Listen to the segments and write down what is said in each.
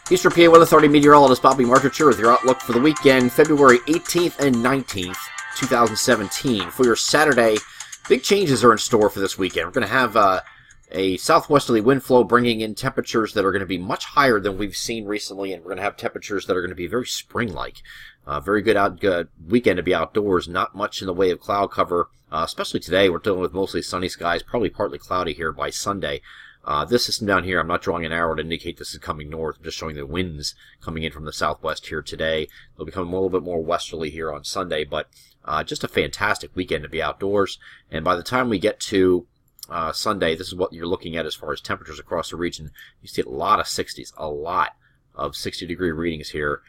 Eastern PA Weather Authority meteorologist Bobby Marchich with your outlook for the weekend, February 18th and 19th, 2017. For your Saturday, big changes are in store for this weekend. We're going to have a southwesterly wind flow bringing in temperatures that are going to be much higher than we've seen recently, and we're going to have temperatures that are going to be very spring-like. Very good weekend to be outdoors. Not much in the way of cloud cover, especially today. We're dealing with mostly sunny skies, probably partly cloudy here by Sunday. This system down here, I'm not drawing an arrow to indicate this is coming north. I'm just showing the winds coming in from the southwest here today. They'll become a little bit more westerly here on Sunday, but just a fantastic weekend to be outdoors. And by the time we get to Sunday, this is what you're looking at as far as temperatures across the region. You see a lot of 60s, a lot of 60-degree readings here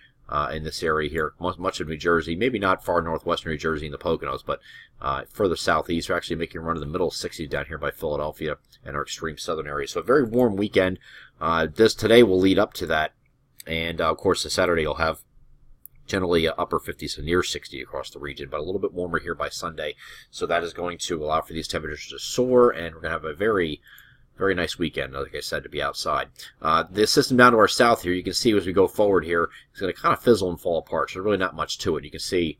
in this area here. Much of New Jersey, maybe not far northwestern New Jersey and the Poconos, but further southeast. We're actually making a run of the middle 60s down here by Philadelphia and our extreme southern area. So a very warm weekend. Today will lead up to that. And, of course, the Saturday you'll have generally upper 50s to near 60 across the region, but a little bit warmer here by Sunday. So that is going to allow for these temperatures to soar, and we're going to have a very nice weekend, like I said, to be outside. This system down to our south here, you can see as we go forward here, it's going to kind of fizzle and fall apart. So there's really not much to it. You can see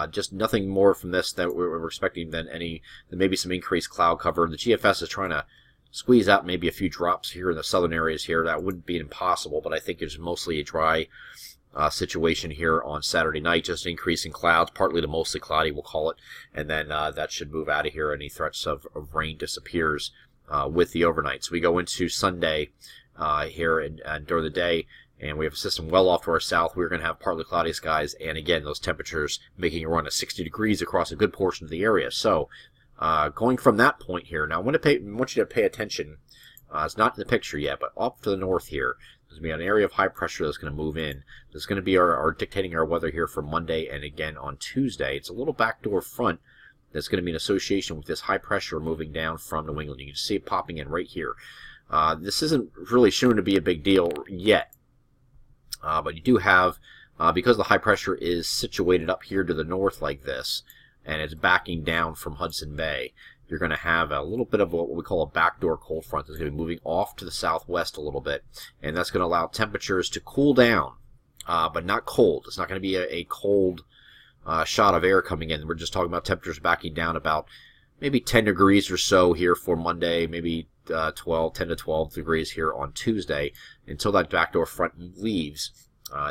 just nothing more from this that we're expecting than maybe some increased cloud cover. The GFS is trying to squeeze out maybe a few drops here in the southern areas here. That wouldn't be impossible, but I think it's mostly a dry situation here on Saturday night, just increasing clouds, partly to mostly cloudy, we'll call it, and then that should move out of here. Any threats of rain disappears with the overnight. So we go into Sunday here and during the day, and we have a system well off to our south. We're going to have partly cloudy skies, and again, those temperatures making a run of 60 degrees across a good portion of the area. So going from that point here, now I want you to pay attention. It's not in the picture yet, but up to the north here, there's going to be an area of high pressure that's going to move in. This is going to be our dictating our weather here for Monday and again on Tuesday. It's a little backdoor front that's going to be in association with this high pressure moving down from New England. You can see it popping in right here. This isn't really shown to be a big deal yet, but you do have, because the high pressure is situated up here to the north like this, and it's backing down from Hudson Bay, you're going to have a little bit of what we call a backdoor cold front that's going to be moving off to the southwest a little bit, and that's going to allow temperatures to cool down, but not cold. It's not going to be a cold shot of air coming in. We're just talking about temperatures backing down about maybe 10 degrees or so here for Monday, maybe 10 to 12 degrees here on Tuesday, until that backdoor front leaves.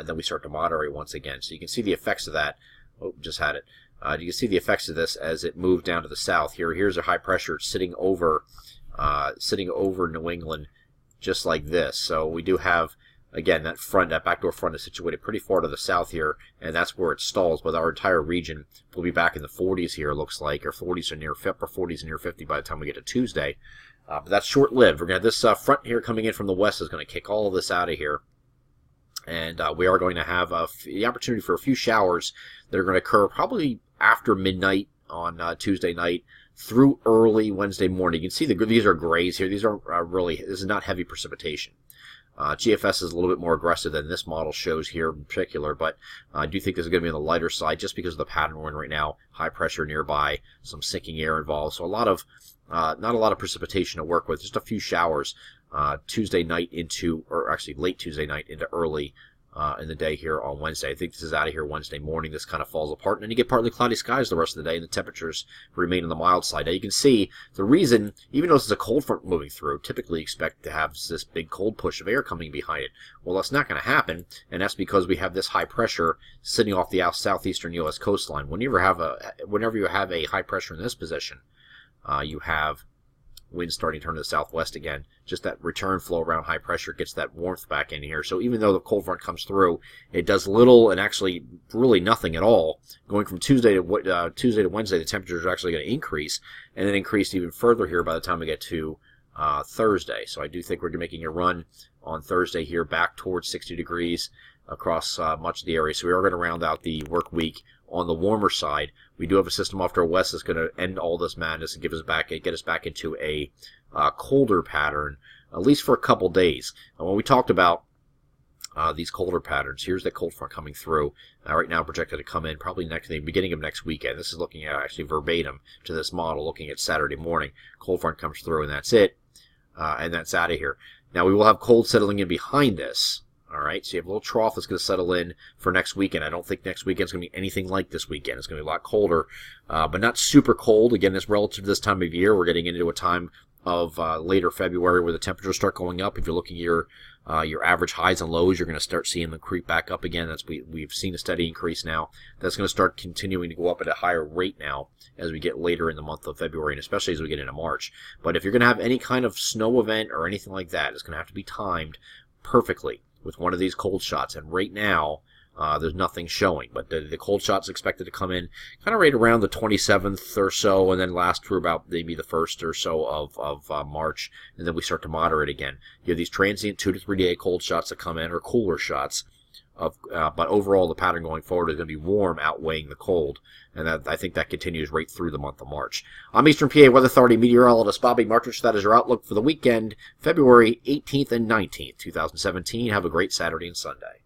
Then we start to moderate once again. So you can see the effects of that. Oh, just had it. You can see the effects of this as it moved down to the south. Here's a high pressure sitting over New England, just like this. So we do have, again, that backdoor front is situated pretty far to the south here, and that's where it stalls. But our entire region will be back in the 40s here, it looks like, or 40s or near 50 by the time we get to Tuesday. But that's short-lived. We're going to have this front here coming in from the west is going to kick all of this out of here. And we are going to have the opportunity for a few showers that are going to occur probably after midnight on Tuesday night through early Wednesday morning. You can see these are grays here. These aren't this is not heavy precipitation. GFS is a little bit more aggressive than this model shows here in particular, but I do think this is going to be on the lighter side just because of the pattern we're in right now. High pressure nearby, some sinking air involved, so not a lot of precipitation to work with. Just a few showers Tuesday night or actually late Tuesday night into early in the day here on Wednesday. I think this is out of here Wednesday morning. This kind of falls apart, and then you get partly cloudy skies the rest of the day, and the temperatures remain on the mild side. Now you can see the reason, even though this is a cold front moving through, typically expect to have this big cold push of air coming behind it. Well, that's not going to happen, and that's because we have this high pressure sitting off the southeastern U.S. coastline. Whenever you have a high pressure in this position, you have winds starting to turn to the southwest again. Just that return flow around high pressure gets that warmth back in here. So even though the cold front comes through, it does little and actually really nothing at all. Going from Tuesday to Wednesday, the temperatures are actually going to increase, and then increase even further here by the time we get to Thursday. So I do think we're making a run on Thursday here back towards 60 degrees across much of the area. So we are going to round out the work week on the warmer side. We do have a system off to our west that's going to end all this madness and get us back into a colder pattern, at least for a couple days. And when we talked about these colder patterns, here's the cold front coming through. Right now projected to come in probably the beginning of next weekend. This is looking at actually verbatim to this model, looking at Saturday morning. Cold front comes through, and that's it. And that's out of here. Now we will have cold settling in behind this. All right, so you have a little trough that's going to settle in for next weekend. I don't think next weekend's going to be anything like this weekend. It's going to be a lot colder, but not super cold. Again, it's relative to this time of year. We're getting into a time of later February where the temperatures start going up. If you're looking at your average highs and lows, you're going to start seeing them creep back up again. We've seen a steady increase now. That's going to start continuing to go up at a higher rate now as we get later in the month of February, and especially as we get into March. But if you're going to have any kind of snow event or anything like that, it's going to have to be timed perfectly with one of these cold shots. And right now, there's nothing showing. But the cold shot's expected to come in kind of right around the 27th or so, and then last through about maybe the 1st or so of March, and then we start to moderate again. You have these transient 2 to 3 day cold shots that come in, or cooler shots. But overall, the pattern going forward is going to be warm outweighing the cold, and I think that continues right through the month of March. I'm Eastern PA Weather Authority meteorologist Bobby Martich. That is your outlook for the weekend, February 18th and 19th, 2017. Have a great Saturday and Sunday.